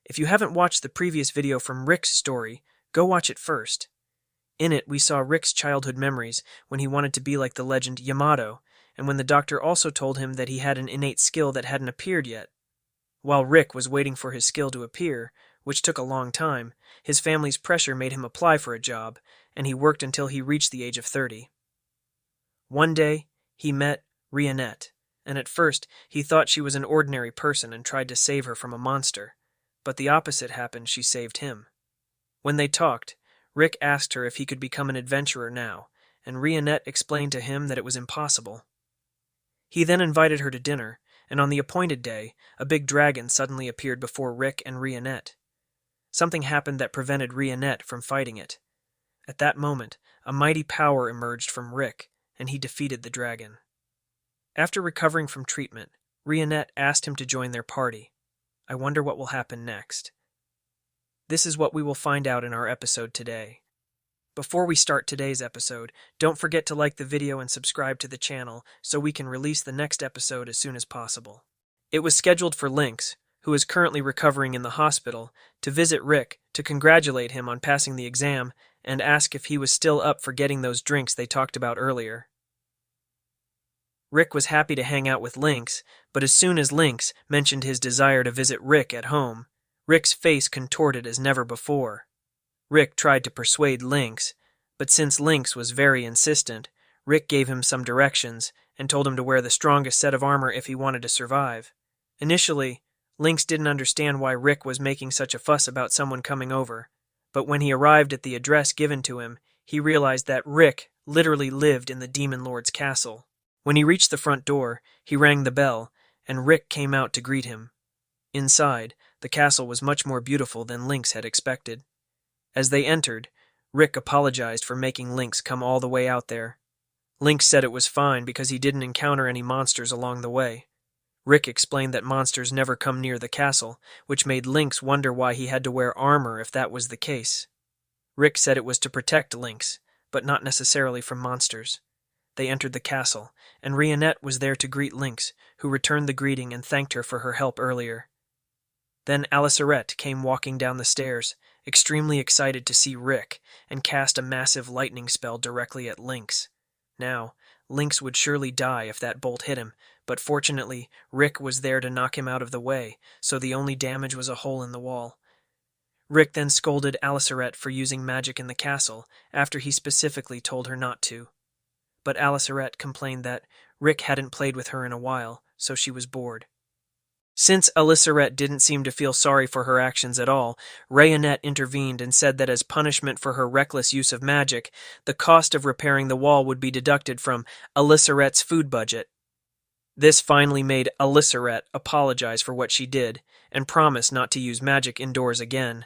If you haven't watched the previous video from Rick's story, go watch it first. In it, we saw Rick's childhood memories when he wanted to be like the legend Yamato, and when the doctor also told him that he had an innate skill that hadn't appeared yet. While Rick was waiting for his skill to appear, which took a long time, his family's pressure made him apply for a job, and he worked until he reached the age of 30. One day, he met Rionette, and at first he thought she was an ordinary person and tried to save her from a monster, but the opposite happened. She saved him. When they talked, Rick asked her if he could become an adventurer now, and Rionette explained to him that it was impossible. He then invited her to dinner, and on the appointed day, a big dragon suddenly appeared before Rick and Rionette. Something happened that prevented Rionette from fighting it. At that moment, a mighty power emerged from Rick, and he defeated the dragon. After recovering from treatment, Rionette asked him to join their party. I wonder what will happen next. This is what we will find out in our episode today. Before we start today's episode, don't forget to like the video and subscribe to the channel so we can release the next episode as soon as possible. It was scheduled for Lynx, who is currently recovering in the hospital, to visit Rick to congratulate him on passing the exam and ask if he was still up for getting those drinks they talked about earlier. Rick was happy to hang out with Lynx, but as soon as Lynx mentioned his desire to visit Rick at home, Rick's face contorted as never before. Rick tried to persuade Lynx, but since Lynx was very insistent, Rick gave him some directions and told him to wear the strongest set of armor if he wanted to survive. Initially, Lynx didn't understand why Rick was making such a fuss about someone coming over, but when he arrived at the address given to him, he realized that Rick literally lived in the Demon Lord's castle. When he reached the front door, he rang the bell, and Rick came out to greet him. Inside, the castle was much more beautiful than Lynx had expected. As they entered, Rick apologized for making Lynx come all the way out there. Lynx said it was fine because he didn't encounter any monsters along the way. Rick explained that monsters never come near the castle, which made Lynx wonder why he had to wear armor if that was the case. Rick said it was to protect Lynx, but not necessarily from monsters. They entered the castle, and Rionette was there to greet Lynx, who returned the greeting and thanked her for her help earlier. Then Kitaerarete came walking down the stairs, extremely excited to see Rick, and cast a massive lightning spell directly at Lynx. Now, Lynx would surely die if that bolt hit him, but fortunately, Rick was there to knock him out of the way, so the only damage was a hole in the wall. Rick then scolded Kitaerarete for using magic in the castle, after he specifically told her not to. But Kitaerarete complained that Rick hadn't played with her in a while, so she was bored. Since Kitaerarete didn't seem to feel sorry for her actions at all, Rionette intervened and said that as punishment for her reckless use of magic, the cost of repairing the wall would be deducted from Kitaerarete's food budget. This finally made Kitaerarete apologize for what she did, and promise not to use magic indoors again.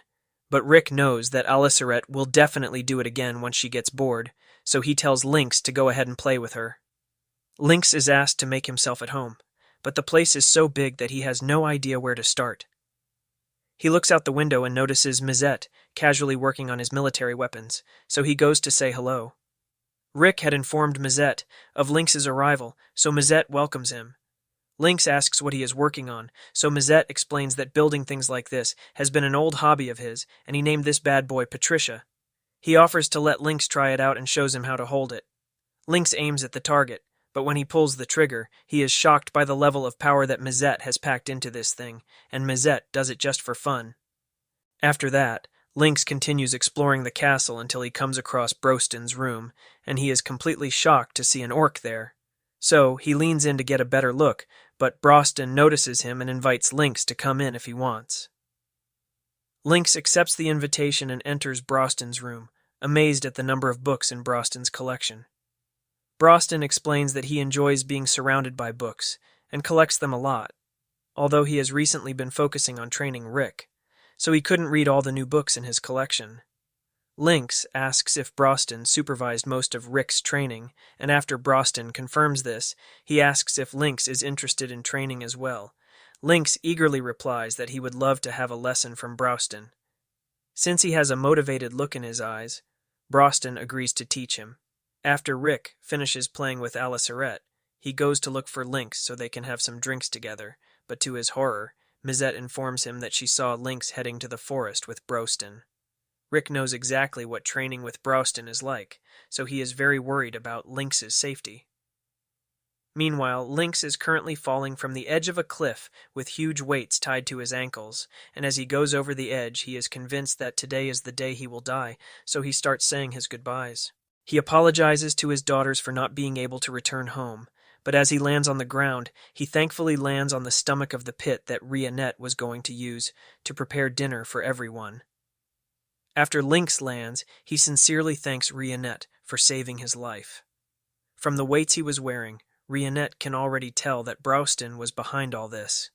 But Rick knows that Kitaerarete will definitely do it again once she gets bored, so he tells Lynx to go ahead and play with her. Lynx is asked to make himself at home, but the place is so big that he has no idea where to start. He looks out the window and notices Mizette casually working on his military weapons, so he goes to say hello. Rick had informed Mizette of Lynx's arrival, so Mizette welcomes him. Lynx asks what he is working on, so Mizette explains that building things like this has been an old hobby of his, and he named this bad boy Patricia. He offers to let Lynx try it out and shows him how to hold it. Lynx aims at the target, but when he pulls the trigger, he is shocked by the level of power that Mizette has packed into this thing, and Mizette does it just for fun. After that, Lynx continues exploring the castle until he comes across Broston's room, and he is completely shocked to see an orc there. So, he leans in to get a better look, but Broston notices him and invites Lynx to come in if he wants. Lynx accepts the invitation and enters Broston's room, amazed at the number of books in Broston's collection. Broston explains that he enjoys being surrounded by books, and collects them a lot, although he has recently been focusing on training Rick, so he couldn't read all the new books in his collection. Lynx asks if Broston supervised most of Rick's training, and after Broston confirms this, he asks if Lynx is interested in training as well. Lynx eagerly replies that he would love to have a lesson from Broston. Since he has a motivated look in his eyes, Broston agrees to teach him. After Rick finishes playing with Kitaerarete, he goes to look for Lynx so they can have some drinks together, but to his horror, Mizette informs him that she saw Lynx heading to the forest with Broston. Rick knows exactly what training with Broston is like, so he is very worried about Lynx's safety. Meanwhile, Lynx is currently falling from the edge of a cliff with huge weights tied to his ankles, and as he goes over the edge, he is convinced that today is the day he will die, so he starts saying his goodbyes. He apologizes to his daughters for not being able to return home, but as he lands on the ground, he thankfully lands on the stomach of the pit that Rionette was going to use to prepare dinner for everyone. After Lynx lands, he sincerely thanks Rionette for saving his life. From the weights he was wearing, Rionette can already tell that Broston was behind all this.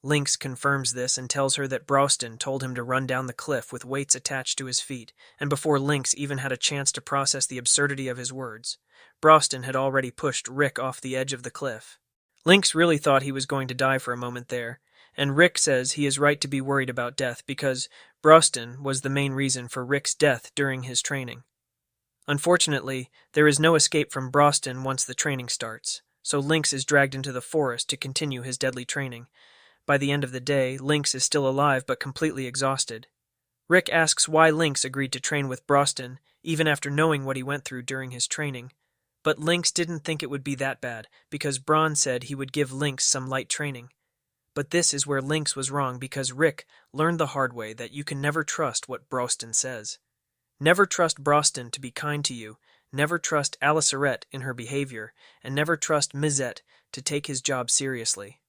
Lynx confirms this and tells her that Broston told him to run down the cliff with weights attached to his feet, and before Lynx even had a chance to process the absurdity of his words, Broston had already pushed Rick off the edge of the cliff. Lynx really thought he was going to die for a moment there, and Rick says he is right to be worried about death because Broston was the main reason for Rick's death during his training. Unfortunately, there is no escape from Broston once the training starts, so Lynx is dragged into the forest to continue his deadly training. By the end of the day, Lynx is still alive but completely exhausted. Rick asks why Lynx agreed to train with Broston, even after knowing what he went through during his training. But Lynx didn't think it would be that bad, because Braun said he would give Lynx some light training. But this is where Lynx was wrong because Rick learned the hard way that you can never trust what Broston says. Never trust Broston to be kind to you, never trust Kitaerarete in her behavior, and never trust Mizette to take his job seriously.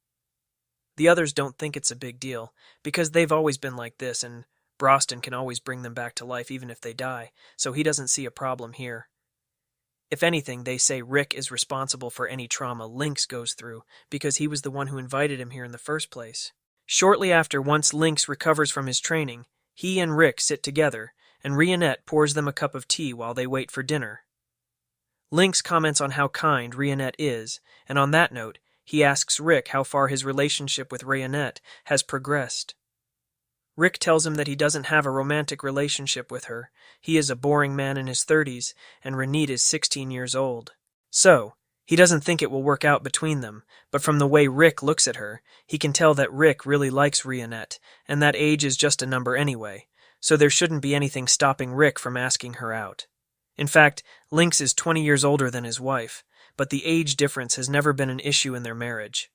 The others don't think it's a big deal, because they've always been like this, and Broston can always bring them back to life even if they die, so he doesn't see a problem here. If anything, they say Rick is responsible for any trauma Lynx goes through, because he was the one who invited him here in the first place. Shortly after, once Lynx recovers from his training, he and Rick sit together, and Rionette pours them a cup of tea while they wait for dinner. Lynx comments on how kind Rionette is, and on that note, he asks Rick how far his relationship with Rionette has progressed. Rick tells him that he doesn't have a romantic relationship with her. He is a boring man in his 30s, and Renette is 16 years old. So, he doesn't think it will work out between them, but from the way Rick looks at her, he can tell that Rick really likes Rionette, and that age is just a number anyway, so there shouldn't be anything stopping Rick from asking her out. In fact, Lynx is 20 years older than his wife, but the age difference has never been an issue in their marriage.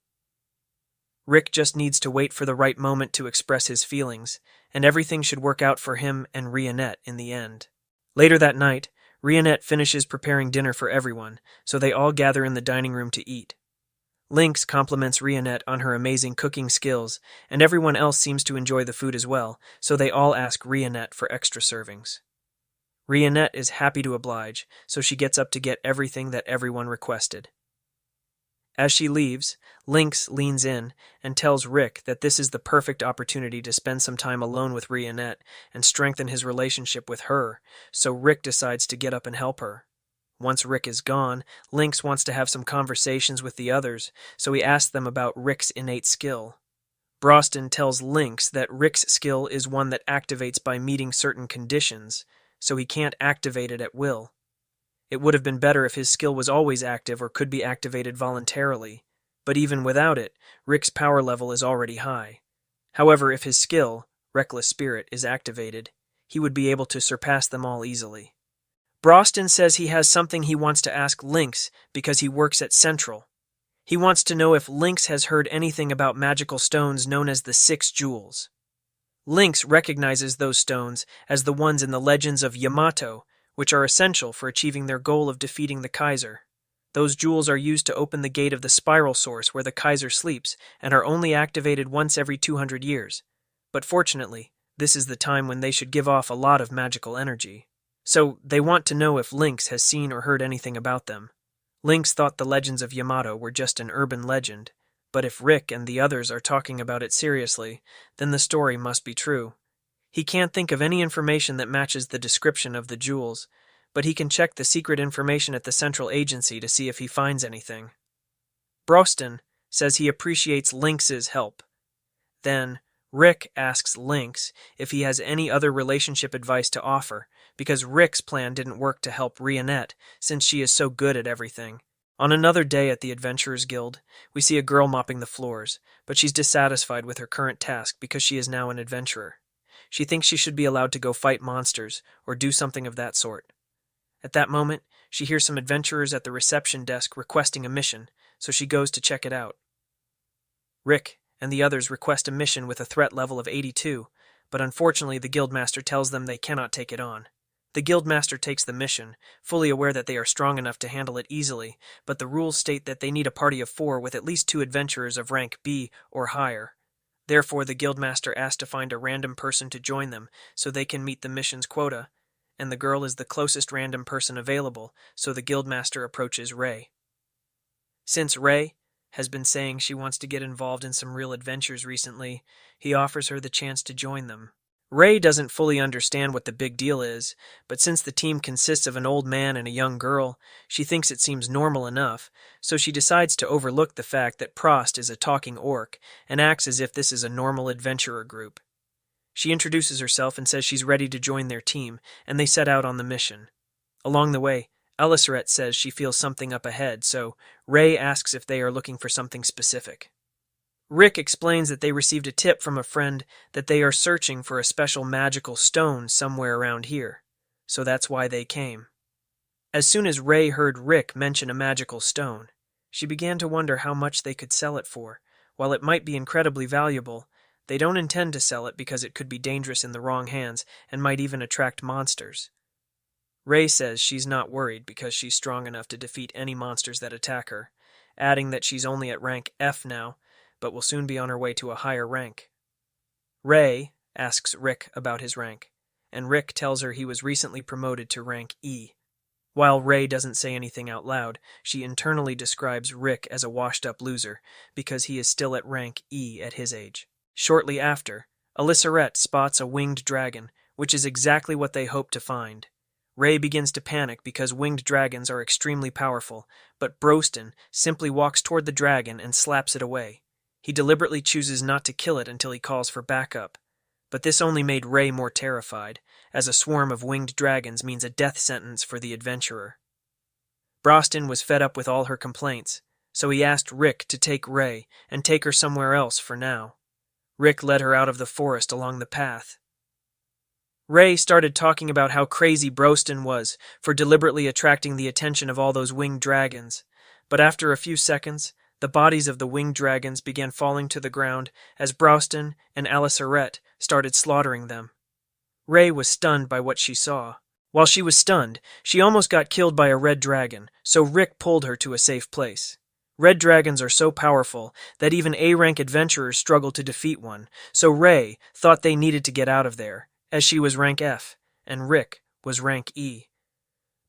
Rick just needs to wait for the right moment to express his feelings, and everything should work out for him and Rionette in the end. Later that night, Rionette finishes preparing dinner for everyone, so they all gather in the dining room to eat. Lynx compliments Rionette on her amazing cooking skills, and everyone else seems to enjoy the food as well, so they all ask Rionette for extra servings. Rionette is happy to oblige, so she gets up to get everything that everyone requested. As she leaves, Lynx leans in and tells Rick that this is the perfect opportunity to spend some time alone with Rionette and strengthen his relationship with her, so Rick decides to get up and help her. Once Rick is gone, Lynx wants to have some conversations with the others, so he asks them about Rick's innate skill. Broston tells Lynx that Rick's skill is one that activates by meeting certain conditions, so he can't activate it at will. It would have been better if his skill was always active or could be activated voluntarily, but even without it, Rick's power level is already high. However, if his skill, Reckless Spirit, is activated, he would be able to surpass them all easily. Broston says he has something he wants to ask Lynx because he works at Central. He wants to know if Lynx has heard anything about magical stones known as the 6 Jewels. Lynx recognizes those stones as the ones in the legends of Yamato, which are essential for achieving their goal of defeating the Kaiser. Those jewels are used to open the gate of the spiral source where the Kaiser sleeps and are only activated once every 200 years. But fortunately, this is the time when they should give off a lot of magical energy. So, they want to know if Lynx has seen or heard anything about them. Lynx thought the legends of Yamato were just an urban legend, but if Rick and the others are talking about it seriously, then the story must be true. He can't think of any information that matches the description of the jewels, but he can check the secret information at the Central Agency to see if he finds anything. Broston says he appreciates Lynx's help. Then, Rick asks Lynx if he has any other relationship advice to offer, because Rick's plan didn't work to help Rionette, since she is so good at everything, On another day at the Adventurers Guild, we see a girl mopping the floors, but she's dissatisfied with her current task because she is now an adventurer. She thinks she should be allowed to go fight monsters or do something of that sort. At that moment, she hears some adventurers at the reception desk requesting a mission, so she goes to check it out. Rick and the others request a mission with a threat level of 82, but unfortunately the guildmaster tells them they cannot take it on. The guildmaster takes the mission, fully aware that they are strong enough to handle it easily, but the rules state that they need a party of 4 with at least 2 adventurers of rank B or higher. Therefore, the guildmaster asks to find a random person to join them so they can meet the mission's quota, and the girl is the closest random person available, so the guildmaster approaches Ray. Since Ray has been saying she wants to get involved in some real adventures recently, he offers her the chance to join them. Ray doesn't fully understand what the big deal is, but since the team consists of an old man and a young girl, she thinks it seems normal enough, so she decides to overlook the fact that Prost is a talking orc and acts as if this is a normal adventurer group. She introduces herself and says she's ready to join their team, and they set out on the mission. Along the way, Kitaerarete says she feels something up ahead, so Ray asks if they are looking for something specific. Rick explains that they received a tip from a friend that they are searching for a special magical stone somewhere around here, so that's why they came. As soon as Ray heard Rick mention a magical stone, she began to wonder how much they could sell it for. While it might be incredibly valuable, they don't intend to sell it because it could be dangerous in the wrong hands and might even attract monsters. Ray says she's not worried because she's strong enough to defeat any monsters that attack her, adding that she's only at rank F now, but will soon be on her way to a higher rank. Ray asks Rick about his rank, and Rick tells her he was recently promoted to rank E. While Ray doesn't say anything out loud, she internally describes Rick as a washed-up loser because he is still at rank E at his age. Shortly after, Kitaerarete spots a winged dragon, which is exactly what they hoped to find. Ray begins to panic because winged dragons are extremely powerful, but Broston simply walks toward the dragon and slaps it away. He deliberately chooses not to kill it until he calls for backup. But this only made Ray more terrified, as a swarm of winged dragons means a death sentence for the adventurer. Broston was fed up with all her complaints, so he asked Rick to take Ray and take her somewhere else for now. Rick led her out of the forest along the path. Ray started talking about how crazy Broston was for deliberately attracting the attention of all those winged dragons, but after a few seconds, the bodies of the winged dragons began falling to the ground as Broston and Kitaerarete started slaughtering them. Ray was stunned by what she saw. While she was stunned, she almost got killed by a red dragon, so Rick pulled her to a safe place. Red dragons are so powerful that even A-rank adventurers struggle to defeat one, so Ray thought they needed to get out of there, as she was rank F, and Rick was rank E.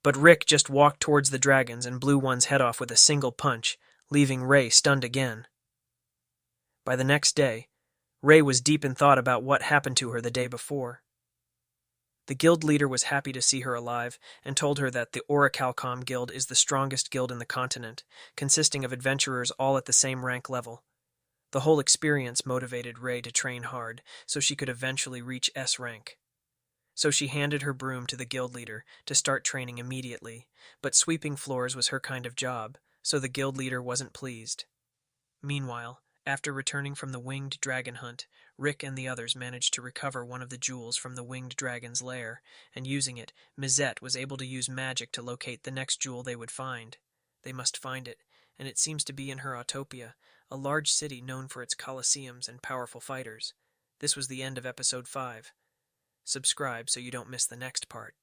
But Rick just walked towards the dragons and blew one's head off with a single punch, leaving Ray stunned again. By the next day, Ray was deep in thought about what happened to her the day before. The guild leader was happy to see her alive and told her that the Orihalcon Guild is the strongest guild in the continent, consisting of adventurers all at the same rank level. The whole experience motivated Ray to train hard so she could eventually reach S rank. So she handed her broom to the guild leader to start training immediately, but sweeping floors was her kind of job, so the guild leader wasn't pleased. Meanwhile, after returning from the winged dragon hunt, Rick and the others managed to recover one of the jewels from the winged dragon's lair, and using it, Mizette was able to use magic to locate the next jewel they would find. They must find it, and it seems to be in her Autopia, a large city known for its coliseums and powerful fighters. This was the end of episode 5. Subscribe so you don't miss the next part.